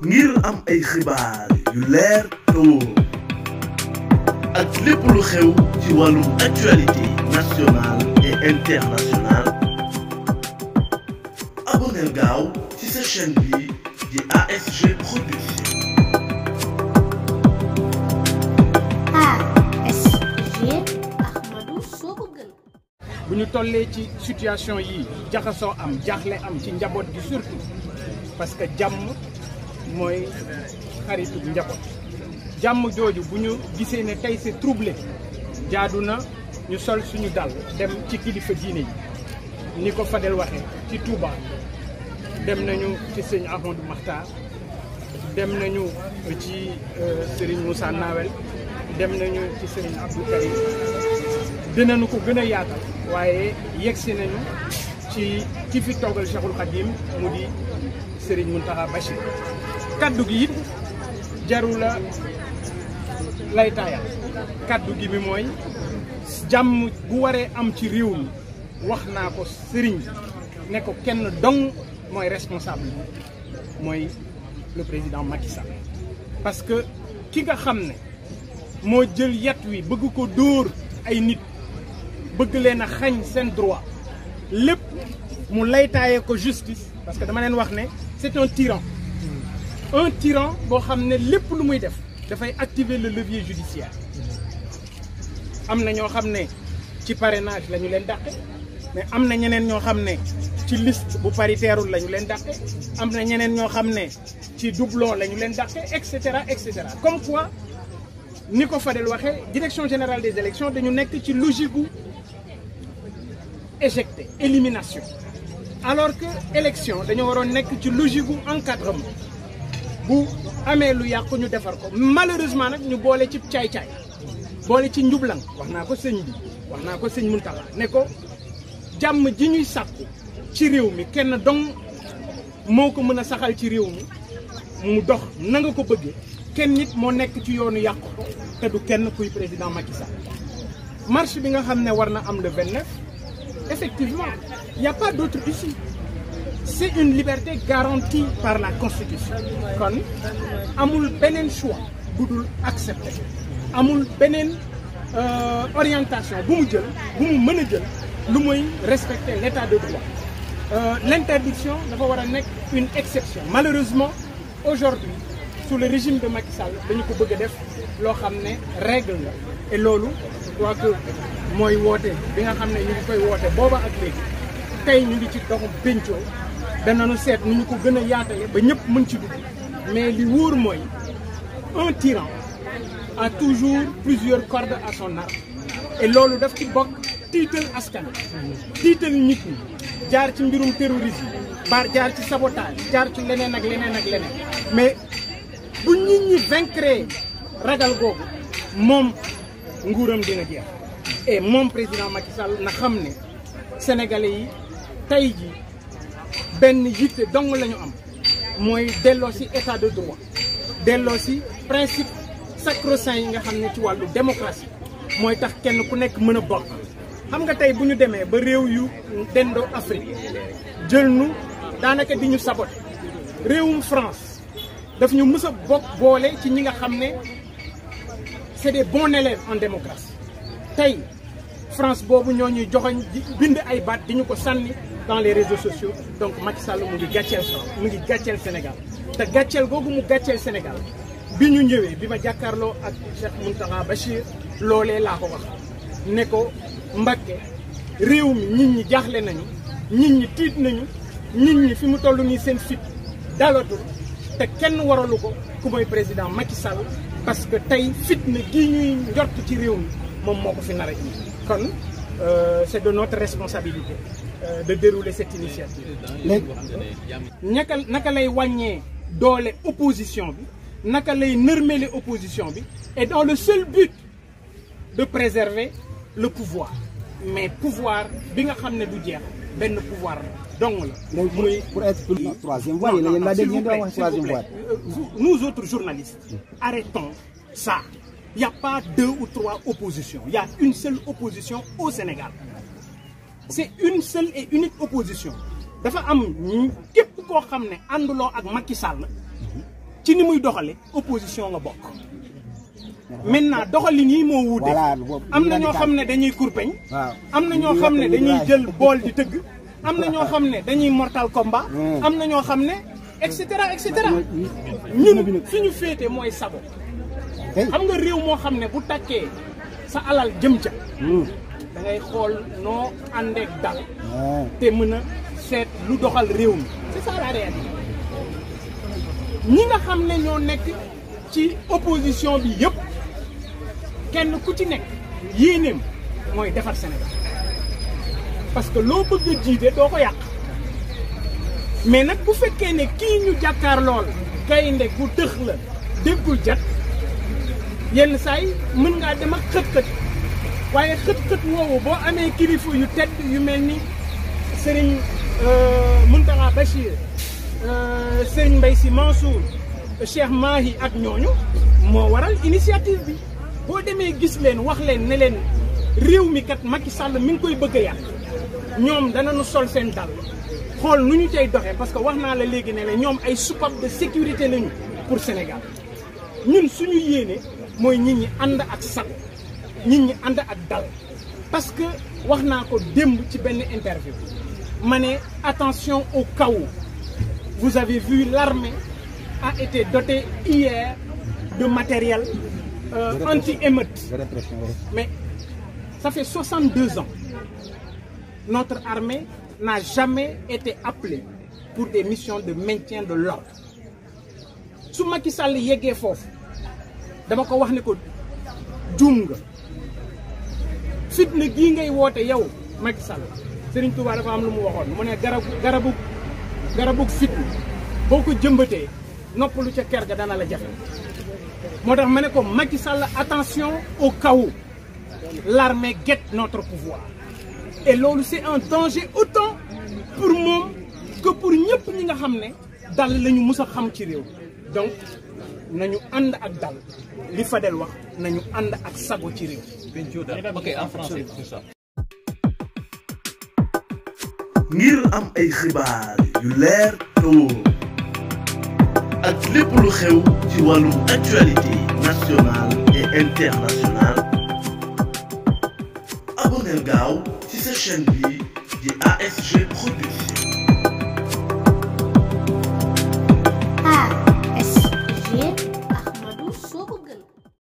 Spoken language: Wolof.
ngir am ay xibaar yu leer te wóor ak lépp lu xew ci wàllum actualité nationale et internationale abonneel gaaw ci sa chaîne bi di ASG Production. bu ñu tollee ci situation yi jaxasoo am jaaxle am ci njaboot gi surtout parce que jàmm mooy xaritu njaboot jàmm jooju bu ñu gisee ne tey c'est troublé jaadu na ñu sol suñu dal dem ci kilifa diine yi ni ko Fadel waxee ci Touba dem nañu ci sëñ Ahmadou Makhtar dem nañu ci Serigne Moussa Nawel dem nañu ci Serigne Abdou Karim dinañu ko gën a yaatal waaye yegsi nañu ci ki fi toogal Cheikhul Khadim mu di Serigne Mountakha Bachir kaddu gi it jaru la lay taayal kaddu gi bi mooy jàmm bu waree am ci réew mi wax naa ko Serigne ne ko kenn dong mooy responsable mooy le président Macky Sall parce que ki nga xam ne moo jël yat wi bëgg ko dóor ay nit bëgg leen a xañ seen droit lépp mu laytaayee ko justice parce que dama leen wax ne c'est un tyran boo xam ne lépp lu muy def dafay activer le levier judiciaire am na ñoo xam ne ci parrainage la ñu leen dàqe mais am na ñeneen ñoo xam ne ci liste bu paritaire la ñu leen dàqe am na ñeneen ñoo xam ne ci doublon la ñu leen dàqe et cetera comme quoi ni ko Fadel waxee direction générale des élections dañu nekk ci logique gu éjecté élimination alors que élection dañoo waroon nekk ci logique gu encadrement bu amee lu yàqu ñu defar ko malheureusement nag ñu boole ci caay-caay boole ci njublang wax naa ko sëñ bi wax naa ko sëñ Mountakha ne ko jàmm ji ñuy sàkku ci réew mi kenn dong moo ko mën a saxal ci réew mi mu dox na nga ko bëggee kenn nit moo nekk ci yoonu yàqu te du kenn kuy président Macky Sall marche bi nga xam ne war na am le 29 effectivement il n'y a pas d'autre issue c'est une liberté garantie par la Constitution kon amul beneen choix bu dul accepter amul beneen orientation bu mu jël bu mu mën a jël lu muy respecter l'état de droit l'interdiction dafa war a nekk une exception malheureusement aujourd'hui sous le régime de Macky Sall dañu ko bëgg a def loo xam ne règle la et loolu je crois que mooy woote bi nga xam ne ñu ngi koy woote booba ak léegi tey ñu ngi ci doxu pencoo danañu seet nu ñu ko gën a yaatale ba ñëpp mën ci dugg mais li wóor mooy un tyran a toujours plusieurs cordes à son arc et loolu daf ci bokk tiital askan tiital nit ñi jaar ci mbirum terrorisme jaar ci sabotage jaar ci leneen ak leneen ak leneen mais bu nit ñi vaincre ragal googu moom nguuram dina jeex et moom président Macky Sall na xam ne sénégalais yi tey ji benn yitte dong la ñu am mooy delloo ci état de droit delloo ci principe sacro-saint yi nga xam ne ci wàllu démocratie mooy tax kenn ku nekk mën a bokk xam nga tey bu ñu demee ba réew yu dendoo Afrique jël nu daanaka di ñu saboté réewum France daf ñu mës a bokk boole ci ñi nga xam ne c'est des bons élèves en démocratie tey France boobu ñoo ñuy joxoñ bind ay baat di ñu ko sànni dans les réseaux sociaux donc Macky Sall mu ngi gàcceel Sénégal te gàcceel googu mu gàcceel Sénégal bi ñu ñëwee bi ma jàkkaarloo ak Cheikh Mountakha Bachir loolee laa ko wax ne ko Mbacké réew mi nit ñi jaaxle nañu nit ñi tiit nañu nit ñi fi mu toll nii seen fit dalatul te kenn waralu ko ku mooy président Macky Sall parce que tey fitna gi ñuy njort ci réew mi moom moo ko fi nar a indi kon c'est de notre responsabilité de dérouler cette initiative. naka lay wàññee doole opposition bi naka lay nërmele opposition bi et dans le seul but de préserver le pouvoir mais pouvoir bi nga xam ne du jeex benn pouvoir donc la. muy pour être troisième voie la troisième voie. Nous autres journalistes arrêtons ça. Il n'y a pas 2 ou 3 oppositions. Il y a une seule opposition au Sénégal. C'est une seule et unique opposition. dafa am képp koo xam ne ànduloo ak Macky Sall ci ni muy doxale opposition nga bokk maintenant doxalin yi moo wuute am na ñoo xam ne dañuy kurpeñ am na ñoo xam ne dañuy jël bool di tëgg am na ñoo xam ne dañuy mortal combat am na ñoo xam ne et cetera ñun fi ñu féete mooy sago xam nga réew moo xam ne bu tàkkee sa alal jëm ca da ngay xool noo àndeek dal te mën a seet lu doxal réew mi c'est ça la réalité ñi nga xam ne ñoo nekk ci opposition bi yëpp kenn ku ci nekk yéeneem mooy defar Sénégal parce que loo bëgg a jiite doo ko yàq mais nag bu fekkee ne kii ñu jàkkaar lool gaynde gu tëx la déggul jat yenn saa yi mën ngaa dem ak xët-xët waaye xët-xët woowu boo amee kilifa yu tedd yu mel ni Serigne Mountakha Bachir Serigne Mbaye Sy Mansour Cheikh Mahi ak ñooñu moo waral initiative bi boo demee gis leen wax leen ne leen réew mi kat Macky Sall mi ngi koy bëgg a yàq ñoom danañu sol seen dal xool nu ñu cay doxee parce que wax naa la léegi ne la ñoom ay soupape de sécurité lañu pour Sénégal ñun suñu yéene mooy nit ñi ànd ak sago nit ñi ànd ak dal parce que wax naa ko démb ci benn interview ma ne attention au chaos. Vous avez vu, l'armée a été dotée hier de matériel anti-émeute. Mais ça fait 62 ans. Notre armée n'a jamais été appelée pour des missions de maintien de l'ordre. su Macky Sall yeggee foofu dama ko wax ne ko juum nga fitna gii ngay woote yow Macky Sall Serigne Touba dafa am lu mu waxoon mu ne garabu fitna boo ko jëmbatee noppalu ca kër ga dana la jafe moo tax ma ne ko Macky Sall attention au chaos. L'armée guette notre pouvoir et loolu c'est un danger autant pour moom que pour ñëpp ñi nga xam ne dal lañu mus a xam ci réew donc nañu ànd ak dal li Fadel wax nañu ànd ak sago ci réew. Ok, en français, c'est ça. ngir am ay xibaar yu leer te wóor ak lépp lu xew ci wàllum actualité nationale et internationale abonneel gaaw ci sa chaîne bi di ASG Production.